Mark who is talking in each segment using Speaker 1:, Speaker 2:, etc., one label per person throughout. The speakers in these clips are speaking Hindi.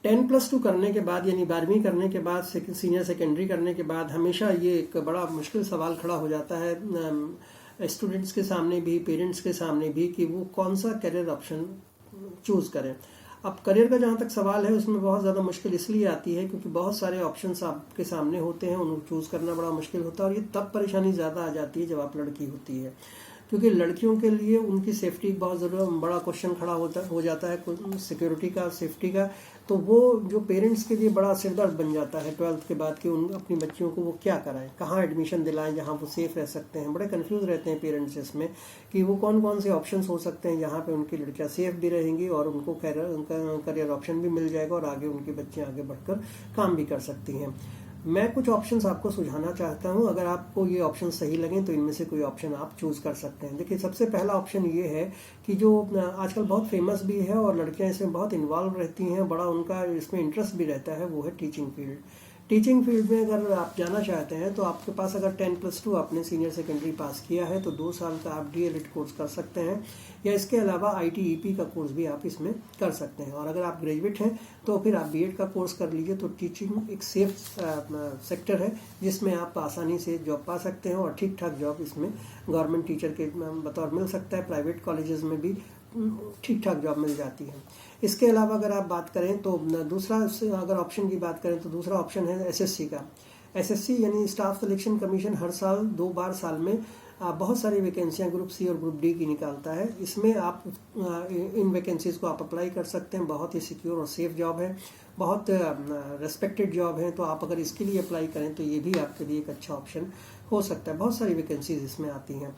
Speaker 1: 10+2 करने के बाद यानी 12वीं करने के बाद सीनियर सेकेंडरी करने के बाद हमेशा ये एक बड़ा मुश्किल सवाल खड़ा हो जाता है स्टूडेंट्स के सामने भी, पेरेंट्स के सामने भी, कि वो कौन सा करियर ऑप्शन चूज़ करें। अब करियर का जहाँ तक सवाल है उसमें बहुत ज़्यादा मुश्किल इसलिए आती है क्योंकि बहुत सारे ऑप्शंस आपके सामने होते हैं, उनको चूज़ करना बड़ा मुश्किल होता है। और ये तब परेशानी ज़्यादा आ जाती है जब आप लड़की होती है, क्योंकि लड़कियों के लिए उनकी सेफ्टी बहुत बड़ा क्वेश्चन खड़ा हो जाता है सिक्योरिटी का, सेफ्टी का। तो वो जो पेरेंट्स के लिए बड़ा सिरदर्द बन जाता है 12th के बाद कि उन अपनी बच्चियों को वो क्या कराएं, कहाँ एडमिशन दिलाएं जहाँ वो सेफ रह सकते हैं। बड़े कंफ्यूज रहते हैं पेरेंट्स इसमें कि वो कौन कौन से ऑप्शंस हो सकते हैं जहाँ पे उनकी लड़कियाँ सेफ भी रहेंगी और उनको करियर ऑप्शन भी मिल जाएगा और आगे उनकी बच्चियाँ आगे बढ़कर काम भी कर सकती हैं। मैं कुछ ऑप्शंस आपको सुझाना चाहता हूं, अगर आपको ये ऑप्शन सही लगें तो इनमें से कोई ऑप्शन आप चूज कर सकते हैं। देखिए, सबसे पहला ऑप्शन ये है कि जो आजकल बहुत फेमस भी है और लड़कियां इसमें बहुत इन्वॉल्व रहती हैं, बड़ा उनका इसमें इंटरेस्ट भी रहता है, वो है टीचिंग फील्ड। टीचिंग फील्ड में अगर आप जाना चाहते हैं तो आपके पास अगर 10+2 आपने सीनियर सेकेंडरी पास किया है तो 2 साल का आप डीएलएड कोर्स कर सकते हैं, या इसके अलावा आईटीईपी का कोर्स भी आप इसमें कर सकते हैं। और अगर आप ग्रेजुएट हैं तो फिर आप बीएड का कोर्स कर लीजिए। तो टीचिंग एक सेफ सेक्टर है जिसमें आप आसानी से जॉब पा सकते हैं और ठीक ठाक जॉब इसमें गवर्नमेंट टीचर के बतौर मिल सकता है। प्राइवेट कॉलेजेस में भी ठीक ठाक जॉब मिल जाती है। इसके अलावा अगर आप बात करें तो दूसरा, अगर ऑप्शन की बात करें तो दूसरा ऑप्शन है एसएससी का। एसएससी यानी स्टाफ सिलेक्शन कमीशन हर साल 2 बार साल में बहुत सारी वैकेंसियां ग्रुप सी और ग्रुप डी की निकालता है। इसमें आप इन वैकेंसीज को आप अप्लाई कर सकते हैं। बहुत ही सिक्योर और सेफ जॉब है, बहुत रेस्पेक्टेड जॉब है। तो आप अगर इसके लिए अप्लाई करें तो ये भी आपके लिए एक अच्छा ऑप्शन हो सकता है। बहुत सारी वैकेंसीज इसमें आती हैं।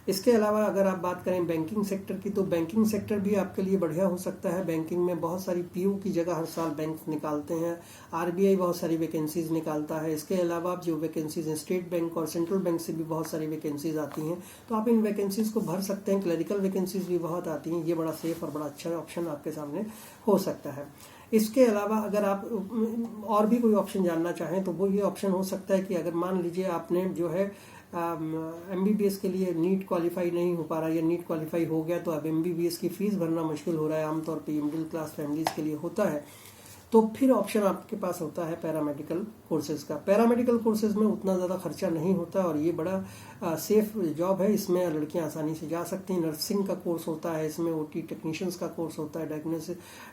Speaker 1: इसके अलावा अगर आप बात करें बैंकिंग सेक्टर की तो बैंकिंग सेक्टर भी आपके लिए बढ़िया हो सकता है। बैंकिंग में बहुत सारी पीयू की जगह हर साल बैंक निकालते हैं। आरबीआई बहुत सारी वैकेंसीज निकालता है। इसके अलावा जो वैकेंसीज हैं स्टेट बैंक और सेंट्रल बैंक से भी बहुत सारी वैकेंसीज आती हैं, तो आप इन वैकेंसीज को भर सकते हैं। क्लरिकल वैकेंसीज भी बहुत आती हैं। ये बड़ा सेफ और बड़ा अच्छा ऑप्शन आपके सामने हो सकता है। इसके अलावा अगर आप और भी कोई ऑप्शन जानना चाहें तो वो ये ऑप्शन हो सकता है कि अगर मान लीजिए आपने जो है एमबीबीएस के लिए नीट क्वालिफाई नहीं हो पा रहा या नीट क्वालिफाई हो गया तो अब एमबीबीएस की फीस भरना मुश्किल हो रहा है, आमतौर पे मिडिल क्लास फैमिलीज के लिए होता है, तो फिर ऑप्शन आपके पास होता है पैरामेडिकल कोर्सेज का। पैरामेडिकल कोर्सेज में उतना ज़्यादा खर्चा नहीं होता और ये बड़ा सेफ जॉब है। इसमें लड़कियां आसानी से जा सकती हैं। नर्सिंग का कोर्स होता है, इसमें ओटी टेक्नीशियंस का कोर्स होता है,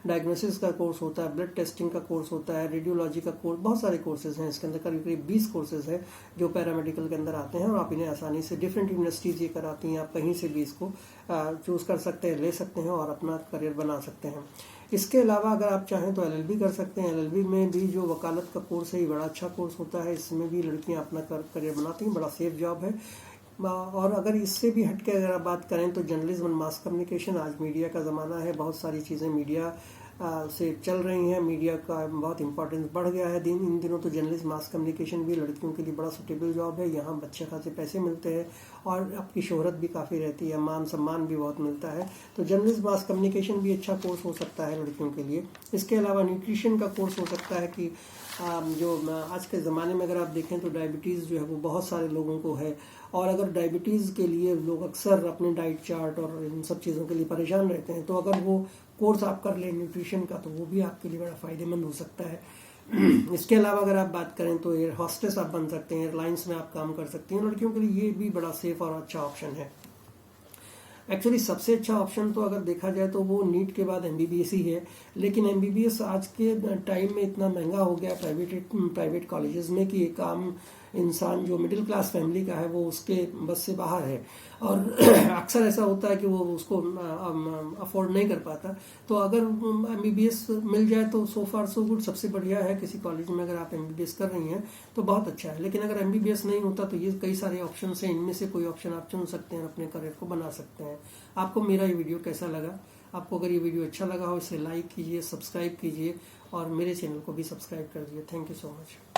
Speaker 1: डायग्नोसिस का कोर्स होता है, ब्लड टेस्टिंग का कोर्स होता है, रेडियोलॉजी का कोर्स, बहुत सारे कोर्सेज हैं इसके अंदर। करीब करीब 20 कोर्सेज हैं जो पैरामेडिकल के अंदर आते हैं और आप इन्हें आसानी से, डिफरेंट यूनिवर्सिटीज़ ये कराती हैं, आप कहीं से भी इसको चूज़ कर सकते हैं, ले सकते हैं और अपना करियर बना सकते हैं। इसके अलावा अगर आप चाहें तो एलएलबी कर सकते हैं। एलएलबी में भी जो वकालत का कोर्स है ये बड़ा अच्छा कोर्स होता है। इसमें भी लड़कियां अपना करियर बनाती हैं, बड़ा सेफ जॉब है। और अगर इससे भी हटके अगर आप बात करें तो जर्नलिज्म एंड मास कम्युनिकेशन, आज मीडिया का ज़माना है, बहुत सारी चीज़ें मीडिया से चल रही हैं, मीडिया का बहुत इंपॉर्टेंस बढ़ गया है इन दिनों। तो जर्नलिज्म मास कम्युनिकेशन भी लड़कियों के लिए बड़ा सुटेबल जॉब है। यहाँ अच्छे खासे पैसे मिलते हैं और आपकी शोहरत भी काफ़ी रहती है, मान सम्मान भी बहुत मिलता है। तो जर्नलिज्म मास कम्युनिकेशन भी अच्छा कोर्स हो सकता है लड़कियों के लिए। इसके अलावा न्यूट्रिशन का कोर्स हो सकता है कि जो आज के ज़माने में अगर आप देखें तो डायबिटीज़ जो है वो बहुत सारे लोगों को है, और अगर डायबिटीज़ के लिए लोग अक्सर अपने डाइट चार्ट और इन सब चीज़ों के लिए परेशान रहते हैं, तो अगर वो कोर्स आप कर लें न्यूट्रिशन का तो वो भी आपके लिए बड़ा फ़ायदेमंद हो सकता है। इसके अलावा अगर आप बात करें तो एयर हॉस्टेस आप बन सकते हैं, एयरलाइंस में आप काम कर सकती हैं। लड़कियों के लिए ये भी बड़ा सेफ और अच्छा ऑप्शन है। एक्चुअली सबसे अच्छा ऑप्शन तो अगर देखा जाए तो वो नीट के बाद एमबीबीएस ही है, लेकिन एमबीबीएस आज के टाइम में इतना महंगा हो गया प्राइवेट कॉलेजेस में कि एक आम इंसान जो मिडिल क्लास फैमिली का है वो उसके बस से बाहर है, और अक्सर ऐसा होता है कि वो उसको अफोर्ड नहीं कर पाता। तो अगर एमबीबीएस मिल जाए तो सो फार सो गुड, सबसे बढ़िया है। किसी कॉलेज में अगर आप एमबीबीएस कर रही हैं तो बहुत अच्छा है, लेकिन अगर एमबीबीएस नहीं होता तो ये कई सारे ऑप्शन हैं, इनमें से कोई ऑप्शन आप चुन सकते हैं, अपने करियर को बना सकते हैं। आपको मेरा ये वीडियो कैसा लगा? आपको अगर ये वीडियो अच्छा लगा हो इसे लाइक कीजिए, सब्सक्राइब कीजिए और मेरे चैनल को भी सब्सक्राइब कर दीजिए। Thank you so much.